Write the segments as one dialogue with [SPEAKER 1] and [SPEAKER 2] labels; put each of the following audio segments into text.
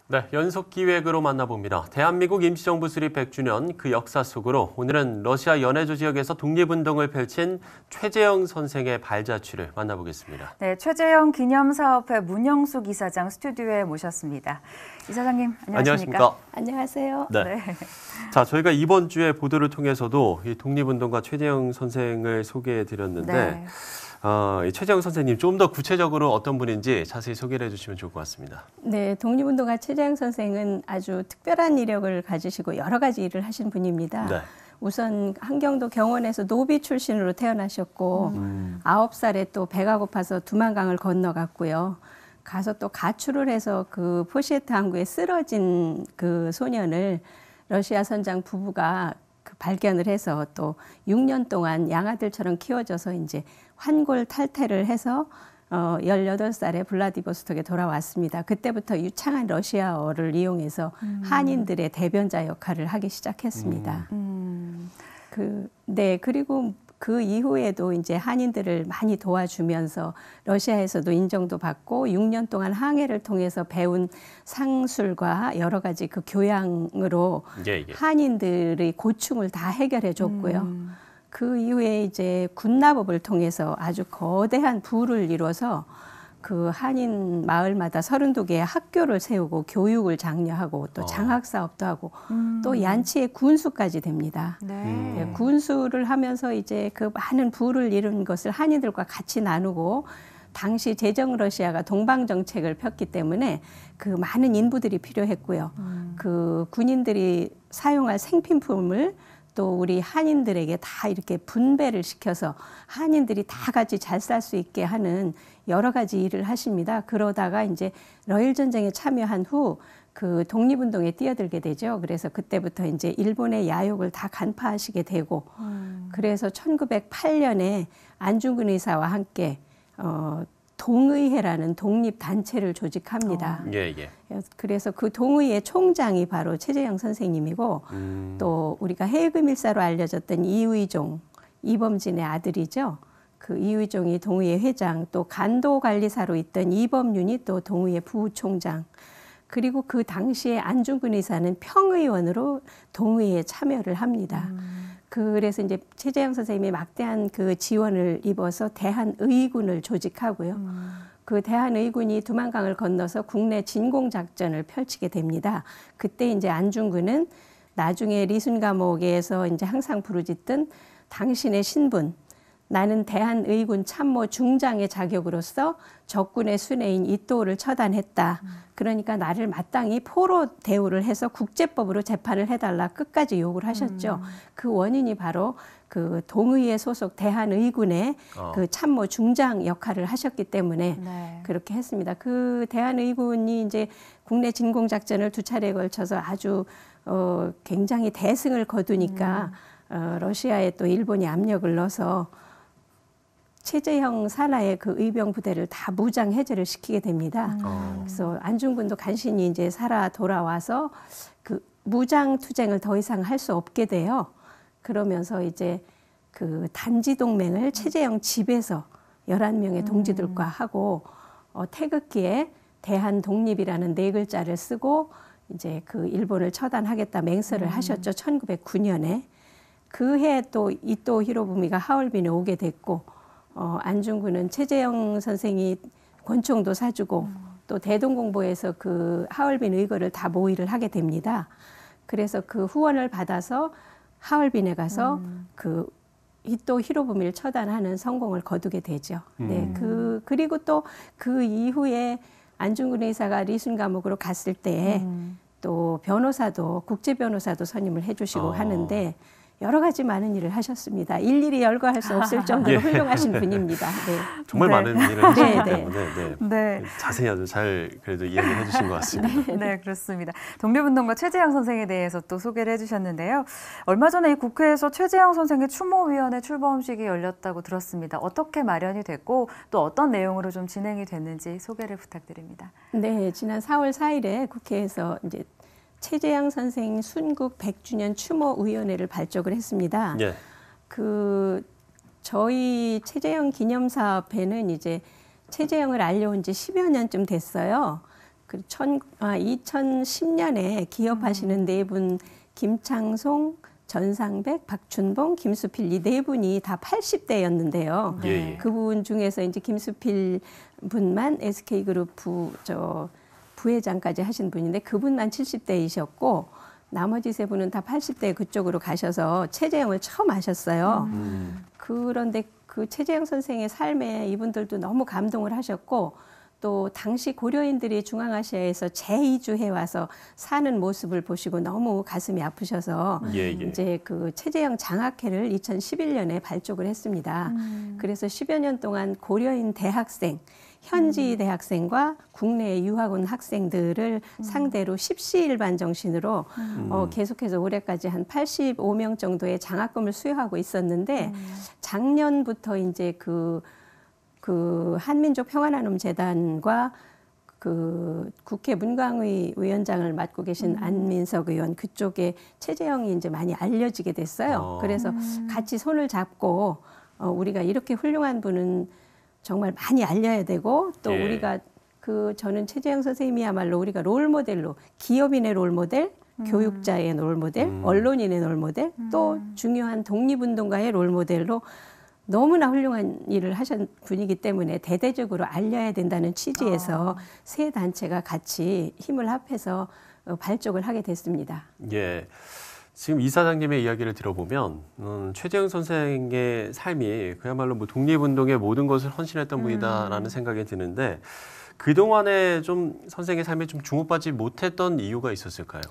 [SPEAKER 1] 네, 연속 기획으로 만나봅니다. 대한민국 임시정부 수립 100주년 그 역사 속으로 오늘은 러시아 연해조 지역에서 독립운동을 펼친 최재형 선생의 발자취를 만나보겠습니다.
[SPEAKER 2] 네, 최재형 기념사업회 문영숙 이사장 스튜디오에 모셨습니다. 이사장님, 안녕하십니까?
[SPEAKER 1] 안녕하세요.
[SPEAKER 2] 안녕하세요.
[SPEAKER 1] 네. 자, 저희가 이번 주에 보도를 통해서도 이 독립운동가 최재형 선생을 소개해드렸는데
[SPEAKER 2] 네.
[SPEAKER 1] 이 최재형 선생님 좀 더 구체적으로 어떤 분인지 자세히 소개를 해주시면 좋을 것 같습니다.
[SPEAKER 3] 네, 독립운동가 최재형 선생은 아주 특별한 이력을 가지시고 여러 가지 일을 하신 분입니다.
[SPEAKER 1] 네.
[SPEAKER 3] 우선 한경도 경원에서 노비 출신으로 태어나셨고 9살에 또 배가 고파서 두만강을 건너갔고요. 가서 또 가출을 해서 그 포시에트 항구에 쓰러진 그 소년을 러시아 선장 부부가 발견을 해서 또 6년 동안 양아들처럼 키워져서 이제 환골 탈퇴를 해서 18살에 블라디보스톡에 돌아왔습니다. 그때부터 유창한 러시아어를 이용해서 한인들의 대변자 역할을 하기 시작했습니다. 그리고 그 이후에도 이제 한인들을 많이 도와주면서 러시아에서도 인정도 받고 6년 동안 항해를 통해서 배운 상술과 여러 가지 그 교양으로 한인들의 고충을 다 해결해 줬고요. 그 이후에 이제 군납업을 통해서 아주 거대한 부를 이뤄서 그 한인 마을마다 32개의 학교를 세우고 교육을 장려하고 또 장학 사업도 하고 또 얀치의 군수까지 됩니다. 네, 군수를 하면서 이제 그 많은 부를 이룬 것을 한인들과 같이 나누고 당시 제정 러시아가 동방 정책을 폈기 때문에 그 많은 인부들이 필요했고요. 그 군인들이 사용할 생필품을 또 우리 한인들에게 다 이렇게 분배를 시켜서 한인들이 다 같이 잘 살 수 있게 하는 여러 가지 일을 하십니다. 그러다가 이제 러일 전쟁에 참여한 후 그 독립운동에 뛰어들게 되죠. 그래서 그때부터 이제 일본의 야욕을 다 간파하시게 되고 그래서 1908년에 안중근 의사와 함께 동의회라는 독립단체를 조직합니다. 그래서 그 동의회 총장이 바로 최재형 선생님이고 또 우리가 해금일사로 알려졌던 이의종, 이범진의 아들이죠. 그 이의종이 동의회 회장, 또 간도관리사로 있던 이범윤이 또 동의회 부총장, 그리고 그 당시에 안중근 의사는 평의원으로 동의회에 참여를 합니다. 그래서 이제 최재형 선생님이 막대한 그 지원을 입어서 대한의군을 조직하고요. 그 대한의군이 두만강을 건너서 국내 진공작전을 펼치게 됩니다. 그때 이제 안중근은 나중에 리순 감옥에서 이제 항상 부르짖던 당신의 신분, 나는 대한의군 참모 중장의 자격으로서 적군의 수뇌인 이또를 처단했다. 그러니까 나를 마땅히 포로 대우를 해서 국제법으로 재판을 해달라 끝까지 요구를 하셨죠. 그 원인이 바로 그 동의회 소속 대한의군의 그 참모 중장 역할을 하셨기 때문에 그렇게 했습니다. 그 대한의군이 이제 국내 진공작전을 2차례에 걸쳐서 아주 굉장히 대승을 거두니까 러시아에 또 일본이 압력을 넣어서 최재형 산하의 그 의병 부대를 다 무장 해제를 시키게 됩니다. 그래서 안중근도 간신히 이제 살아 돌아와서 그 무장 투쟁을 더 이상 할 수 없게 돼요. 그러면서 이제 그 단지 동맹을 최재형 집에서 11명의 동지들과 하고 태극기에 대한 독립이라는 4글자를 쓰고 이제 그 일본을 처단하겠다 맹세를 하셨죠. 1909년에. 그 해 또 이토 히로부미가 하얼빈에 오게 됐고 안중근은 최재형 선생이 권총도 사주고 또 대동공보에서 그 하얼빈 의거를 다 모의를 하게 됩니다. 그래서 그 후원을 받아서 하얼빈에 가서 그 이토 히로부미를 처단하는 성공을 거두게 되죠. 네, 그리고 또 그 이후에 안중근 의사가 리순 감옥으로 갔을 때 또 변호사도 국제 변호사도 선임을 해주시고 하는데. 여러 가지 많은 일을 하셨습니다. 일일이 열거할 수 없을 정도로 훌륭하신 분입니다. 네.
[SPEAKER 1] 정말 많은 일을 하셨기 때문에 자세히 아주 잘 그래도 이야기해 주신 것 같습니다.
[SPEAKER 2] 네, 그렇습니다. 독립운동가 최재형 선생에 대해서 또 소개를 해주셨는데요. 얼마 전에 이 국회에서 최재형 선생의 추모위원회 출범식이 열렸다고 들었습니다. 어떻게 마련이 됐고 또 어떤 내용으로 좀 진행이 됐는지 소개를 부탁드립니다.
[SPEAKER 3] 네, 지난 4월 4일에 국회에서 이제 최재형 선생 순국 100주년 추모위원회를 발족을 했습니다. 그 저희 최재형 기념사업회는 이제 최재형을 알려온 지 10여 년쯤 됐어요. 2010년에 기업하시는 네 분, 김창송, 전상백, 박춘봉, 김수필 이 네 분이 다 80대였는데요.
[SPEAKER 1] 예.
[SPEAKER 3] 그분 중에서 이제 김수필 분만 SK그룹 부회장까지 하신 분인데 그분만 70대이셨고 나머지 세 분은 다 80대 그쪽으로 가셔서 최재형을 처음 하셨어요. 그런데 그 최재형 선생의 삶에 이분들도 너무 감동을 하셨고 또 당시 고려인들이 중앙아시아에서 재이주해 와서 사는 모습을 보시고 너무 가슴이 아프셔서 이제 그 최재형 장학회를 2011년에 발족을 했습니다. 그래서 10여 년 동안 고려인 대학생, 현지 대학생과 국내에 유학 온 학생들을 상대로 10시일반 정신으로 계속해서 올해까지 한 85명 정도의 장학금을 수여하고 있었는데 작년부터 이제 그 한민족 평화나눔재단과 그 국회 문광의 위원장을 맡고 계신 안민석 의원 그쪽에 최재형이 이제 많이 알려지게 됐어요. 그래서 같이 손을 잡고 우리가 이렇게 훌륭한 분은 정말 많이 알려야 되고 또 우리가 저는 최재형 선생님이야말로 우리가 롤모델로 기업인의 롤모델, 교육자의 롤모델, 언론인의 롤모델, 또 중요한 독립운동가의 롤모델로 너무나 훌륭한 일을 하신 분이기 때문에 대대적으로 알려야 된다는 취지에서 세 단체가 같이 힘을 합해서 발족을 하게 됐습니다.
[SPEAKER 1] 예. 지금 이사장님의 이야기를 들어보면 최재형 선생의 삶이 그야말로 뭐 독립운동의 모든 것을 헌신했던 분이다라는 생각이 드는데 그동안에 좀 선생의 삶에 좀 주목받지 못했던 이유가 있었을까요?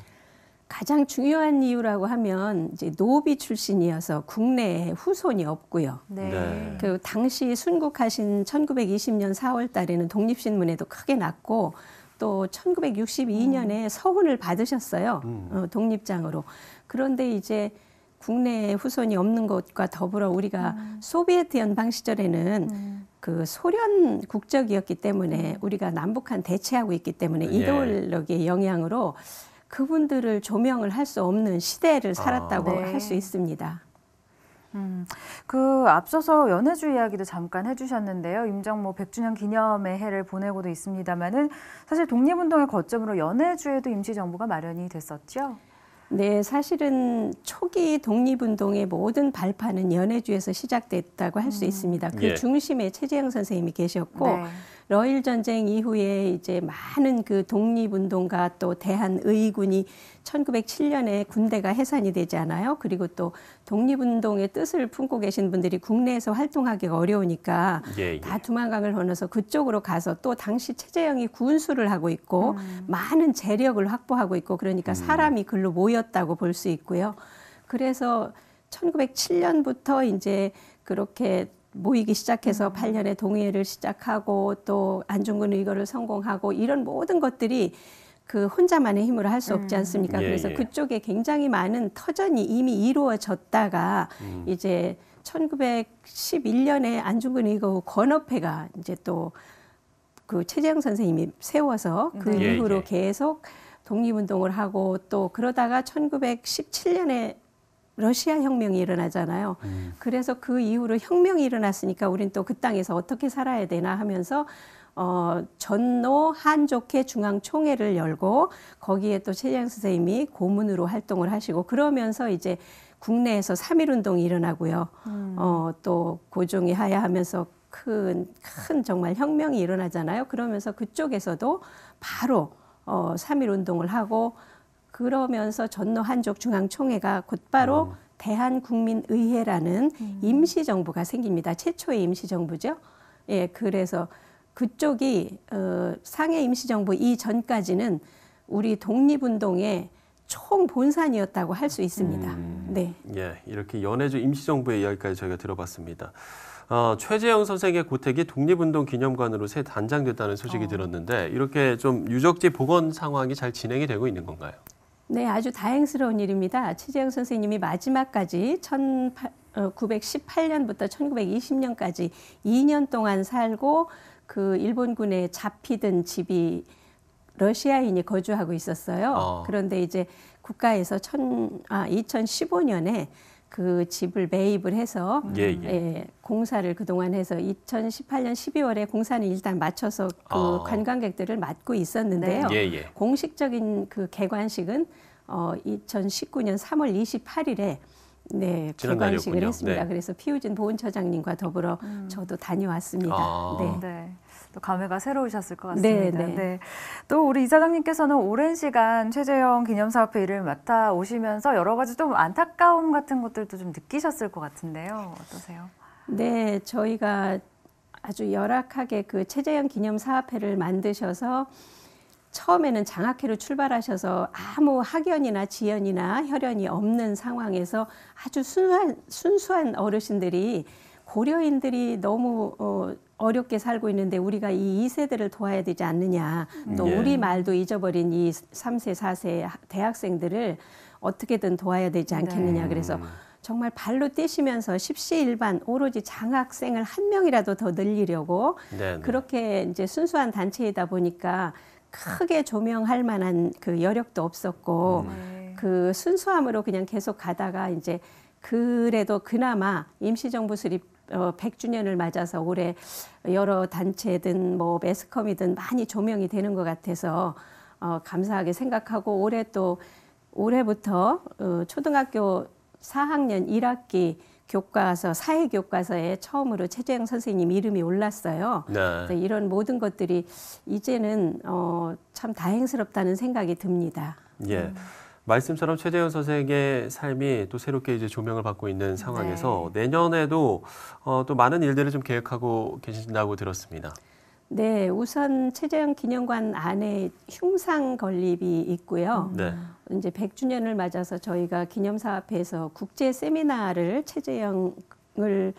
[SPEAKER 3] 가장 중요한 이유라고 하면 이제 노비 출신이어서 국내에 후손이 없고요.
[SPEAKER 2] 네.
[SPEAKER 3] 그 당시 순국하신 1920년 4월 달에는 독립신문에도 크게 났고 또 1962년에 서훈을 받으셨어요. 독립장으로. 그런데 이제 국내에 후손이 없는 것과 더불어 우리가 소비에트 연방 시절에는 그 소련 국적이었기 때문에 우리가 남북한 대치하고 있기 때문에 이데올로기의 영향으로 그분들을 조명을 할 수 없는 시대를 살았다고 할 수 있습니다.
[SPEAKER 2] 그 앞서서 연해주 이야기도 잠깐 해주셨는데요. 임정모 100주년 기념의 해를 보내고도 있습니다만은 사실 독립운동의 거점으로 연해주에도 임시정부가 마련이 됐었죠.
[SPEAKER 3] 네, 사실은 초기 독립운동의 모든 발판은 연해주에서 시작됐다고 할 수 있습니다. 그 중심에 최재형 선생님이 계셨고 러일 전쟁 이후에 이제 많은 그 독립운동가 또 대한의군이 1907년에 군대가 해산이 되지 않아요. 그리고 또 독립운동의 뜻을 품고 계신 분들이 국내에서 활동하기가 어려우니까 다 두만강을 건너서 그쪽으로 가서 또 당시 최재형이 군수를 하고 있고 많은 재력을 확보하고 있고 그러니까 사람이 글로 모였다고 볼 수 있고요. 그래서 1907년부터 이제 그렇게 모이기 시작해서 8년에 동의회를 시작하고 또 안중근 의거를 성공하고 이런 모든 것들이 그 혼자만의 힘으로 할 수 없지 않습니까? 그래서 그쪽에 굉장히 많은 터전이 이미 이루어졌다가 이제 1911년에 안중근 의거 권업회가 이제 또 그 최재형 선생님이 세워서 그 이후로 계속 독립운동을 하고 또 그러다가 1917년에 러시아 혁명이 일어나잖아요. 그래서 그 이후로 혁명이 일어났으니까 우린 또 그 땅에서 어떻게 살아야 되나 하면서 전노 한족회 중앙총회를 열고 거기에 또 최재형 선생님이 고문으로 활동을 하시고 그러면서 이제 국내에서 3.1운동이 일어나고요. 또 고종이 하야하면서 큰 정말 혁명이 일어나잖아요. 그러면서 그쪽에서도 바로 3.1운동을 하고 그러면서 전노 한족 중앙총회가 곧바로 대한국민의회라는 임시정부가 생깁니다. 최초의 임시정부죠. 예, 그래서 그쪽이 상해 임시정부 이전까지는 우리 독립운동의 총본산이었다고 할 수 있습니다. 네.
[SPEAKER 1] 예, 이렇게 연해주 임시정부의 이야기까지 저희가 들어봤습니다. 최재형 선생의 고택이 독립운동 기념관으로 새 단장됐다는 소식이 들었는데 이렇게 좀 유적지 복원 상황이 잘 진행이 되고 있는 건가요?
[SPEAKER 3] 네, 아주 다행스러운 일입니다. 최재형 선생님이 마지막까지 1918년부터 1920년까지 2년 동안 살고 그 일본군에 잡히던 집이 러시아인이 거주하고 있었어요. 그런데 이제 국가에서 2015년에 그 집을 매입을 해서 예, 공사를 그동안 해서 2018년 12월에 공사는 일단 마쳐서 그 관광객들을 맞고 있었는데요. 공식적인 그 개관식은 2019년 3월 28일에 네, 개관식을 했습니다. 그래서 피우진 보훈처장님과 더불어 저도 다녀왔습니다.
[SPEAKER 2] 네. 또 감회가 새로우셨을 것 같습니다. 네. 또 우리 이사장님께서는 오랜 시간 최재형 기념사업회 일을 맡아 오시면서 여러 가지 좀 안타까움 같은 것들도 좀 느끼셨을 것 같은데요. 어떠세요?
[SPEAKER 3] 네, 저희가 아주 열악하게 그 최재형 기념사업회를 만드셔서 처음에는 장학회로 출발하셔서 아무 학연이나 지연이나 혈연이 없는 상황에서 아주 순수한 어르신들이 고려인들이 너무 어렵게 살고 있는데 우리가 이 2세대를 도와야 되지 않느냐. 또 우리 말도 잊어버린 이 3세, 4세 대학생들을 어떻게든 도와야 되지 않겠느냐. 그래서 정말 발로 뛰시면서 십시일반 오로지 장학생을 한 명이라도 더 늘리려고 그렇게 이제 순수한 단체이다 보니까 크게 조명할 만한 그 여력도 없었고 그 순수함으로 그냥 계속 가다가 이제 그래도 그나마 임시정부 수립 100주년을 맞아서 올해 여러 단체든 뭐 매스컴이든 많이 조명이 되는 것 같아서 감사하게 생각하고 올해부터 초등학교 4학년 1학기 교과서, 사회교과서에 처음으로 최재형 선생님 이름이 올랐어요. 이런 모든 것들이 이제는 참 다행스럽다는 생각이 듭니다.
[SPEAKER 1] 말씀처럼 최재형 선생의 삶이 또 새롭게 이제 조명을 받고 있는 상황에서 내년에도 또 많은 일들을 좀 계획하고 계신다고 들었습니다.
[SPEAKER 3] 네, 우선 최재형 기념관 안에 흉상 건립이 있고요. 이제 100주년을 맞아서 저희가 기념사업회에서 국제 세미나를 최재형을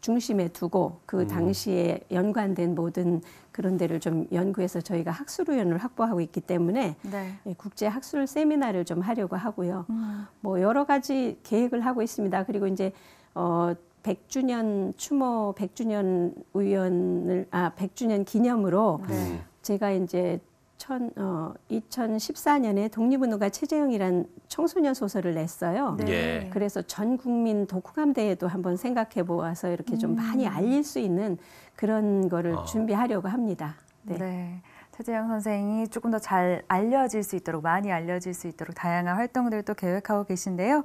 [SPEAKER 3] 중심에 두고 그 당시에 연관된 모든 그런 데를 좀 연구해서 저희가 학술위원을 확보하고 있기 때문에 국제 학술 세미나를 좀 하려고 하고요. 뭐 여러 가지 계획을 하고 있습니다. 그리고 이제 100주년 추모 100주년 100주년 기념으로 제가 이제 2014년에 독립운동가 최재형이란 청소년 소설을 냈어요. 그래서 전 국민 독후감 대회도 한번 생각해 보아서 이렇게 좀 많이 알릴 수 있는 그런 거를 준비하려고 합니다.
[SPEAKER 2] 최재형 선생이 조금 더 잘 알려질 수 있도록, 많이 알려질 수 있도록 다양한 활동들도 계획하고 계신데요.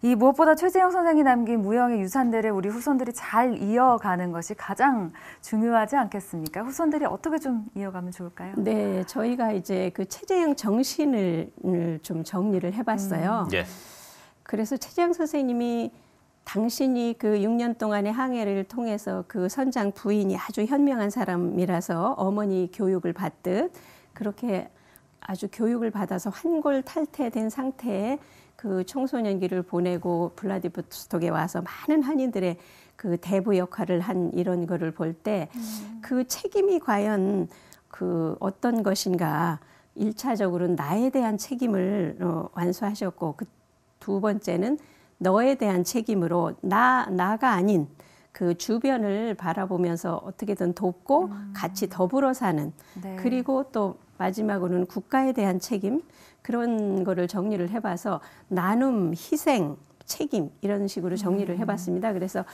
[SPEAKER 2] 이 무엇보다 최재형 선생이 남긴 무형의 유산들을 우리 후손들이 잘 이어가는 것이 가장 중요하지 않겠습니까? 후손들이 어떻게 좀 이어가면 좋을까요?
[SPEAKER 3] 네, 저희가 이제 그 최재형 정신을 좀 정리를 해봤어요. 그래서 최재형 선생님이 당신이 그 6년 동안의 항해를 통해서 그 선장 부인이 아주 현명한 사람이라서 어머니 교육을 받듯 그렇게 아주 교육을 받아서 환골탈태된 상태에 그 청소년기를 보내고 블라디보스톡에 와서 많은 한인들의 그 대부 역할을 한 이런 거를 볼 때 그 책임이 과연 그 어떤 것인가 1차적으로 나에 대한 책임을 완수하셨고 그 두 번째는 너에 대한 책임으로 나가 아닌 그 주변을 바라보면서 어떻게든 돕고 같이 더불어 사는 그리고 또 마지막으로는 국가에 대한 책임 그런 거를 정리를 해봐서 나눔, 희생, 책임 이런 식으로 정리를 해봤습니다. 그래서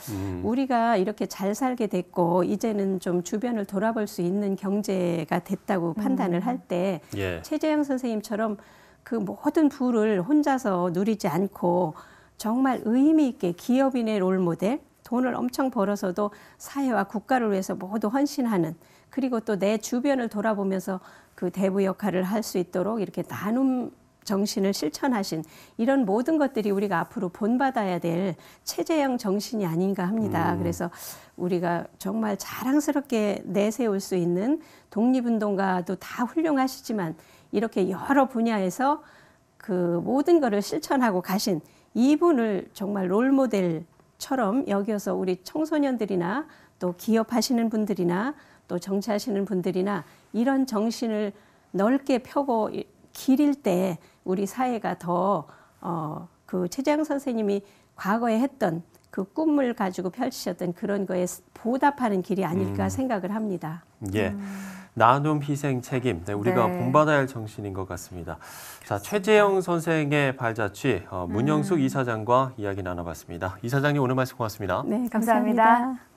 [SPEAKER 3] 우리가 이렇게 잘 살게 됐고 이제는 좀 주변을 돌아볼 수 있는 경제가 됐다고 판단을 할 때 최재형 선생님처럼 그 모든 부를 혼자서 누리지 않고 정말 의미 있게 기업인의 롤모델, 돈을 엄청 벌어서도 사회와 국가를 위해서 모두 헌신하는 그리고 또 내 주변을 돌아보면서 그 대부 역할을 할 수 있도록 이렇게 나눔 정신을 실천하신 이런 모든 것들이 우리가 앞으로 본받아야 될 최재형 정신이 아닌가 합니다. 그래서 우리가 정말 자랑스럽게 내세울 수 있는 독립운동가도 다 훌륭하시지만 이렇게 여러 분야에서 그 모든 것을 실천하고 가신 이분을 정말 롤모델처럼 여겨서 우리 청소년들이나 또 기업하시는 분들이나 또 정치하시는 분들이나 이런 정신을 넓게 펴고 기릴 때 우리 사회가 더 그 최재형 선생님이 과거에 했던 그 꿈을 가지고 펼치셨던 그런 거에 보답하는 길이 아닐까 생각을 합니다.
[SPEAKER 1] 나눔, 희생, 책임. 네, 우리가
[SPEAKER 2] 네.
[SPEAKER 1] 본받아야 할 정신인 것 같습니다. 자, 최재형 선생의 발자취 문영숙 이사장과 이야기 나눠봤습니다. 이사장님 오늘 말씀 고맙습니다.
[SPEAKER 3] 네,
[SPEAKER 2] 감사합니다.
[SPEAKER 3] 감사합니다.